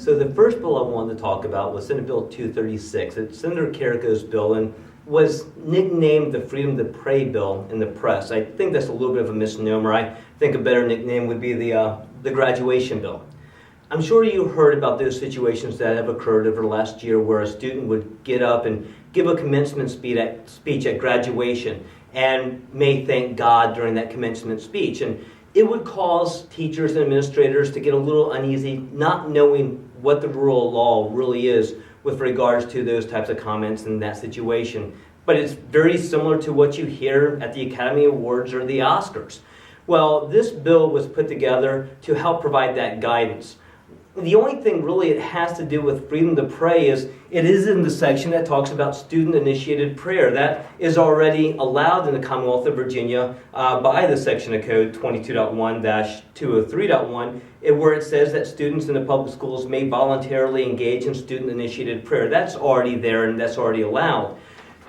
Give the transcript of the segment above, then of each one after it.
So the first bill I wanted to talk about was Senate Bill 236. It's Senator Carrico's bill and was nicknamed the Freedom to Pray bill in the press. I think that's a little bit of a misnomer. I think a better nickname would be the graduation bill. I'm sure you heard about those situations that have occurred over the last year where a student would get up and give a commencement speech at graduation and may thank God during that commencement speech. And it would cause teachers and administrators to get a little uneasy, not knowing what the rule of law really is with regards to those types of comments in that situation. But it's very similar to what you hear at the Academy Awards or the Oscars. Well, this bill was put together to help provide that guidance. The only thing really it has to do with freedom to pray is it is in the section that talks about student-initiated prayer. That is already allowed in the Commonwealth of Virginia by the section of code 22.1-203.1, where it says that students in the public schools may voluntarily engage in student-initiated prayer. That's already there and that's already allowed.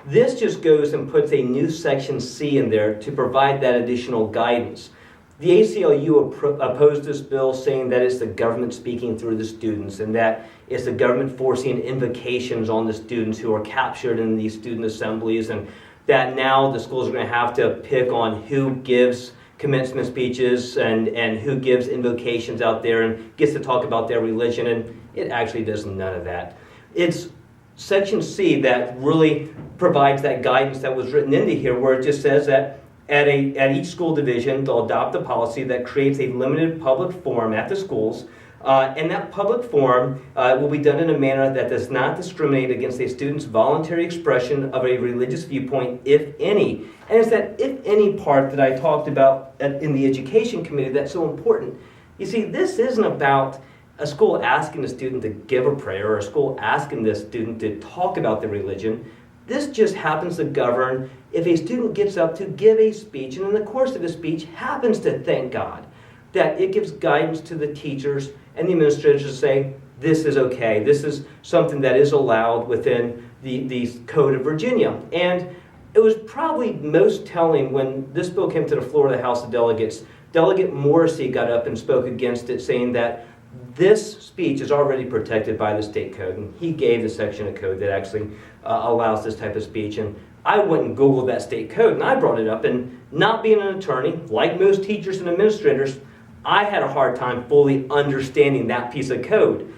This just goes and puts a new section C in there to provide that additional guidance. The ACLU opposed this bill, saying that it's the government speaking through the students and that it's the government forcing invocations on the students who are captured in these student assemblies, and that now the schools are going to have to pick on who gives commencement speeches and who gives invocations out there and gets to talk about their religion, and it actually does none of that. It's Section C that really provides that guidance that was written into here, where it just says that at each school division, they'll adopt a policy that creates a limited public forum at the schools, and that public forum will be done in a manner that does not discriminate against a student's voluntary expression of a religious viewpoint, if any. And it's that if any part that I talked about in the education committee that's so important. You see, this isn't about a school asking a student to give a prayer or a school asking the student to talk about their religion. This just happens to govern if a student gets up to give a speech and in the course of the speech happens to thank God, that it gives guidance to the teachers and the administrators to say, this is okay, this is something that is allowed within the Code of Virginia. And it was probably most telling when this bill came to the floor of the House of Delegates. Delegate Morrissey got up and spoke against it, saying that this speech is already protected by the state code, and he gave the section of code that actually allows this type of speech. And I went and Googled that state code, and I brought it up, and not being an attorney, like most teachers and administrators, I had a hard time fully understanding that piece of code.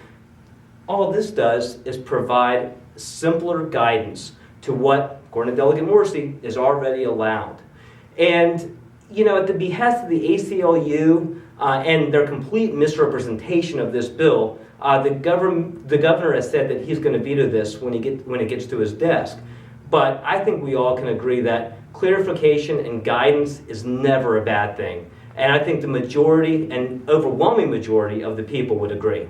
All this does is provide simpler guidance to what, according to Delegate Morrissey, is already allowed. And, you know, at the behest of the ACLU, and their complete misrepresentation of this bill, the governor has said that he's going to veto this when it gets to his desk. But I think we all can agree that clarification and guidance is never a bad thing. And I think the majority and overwhelming majority of the people would agree.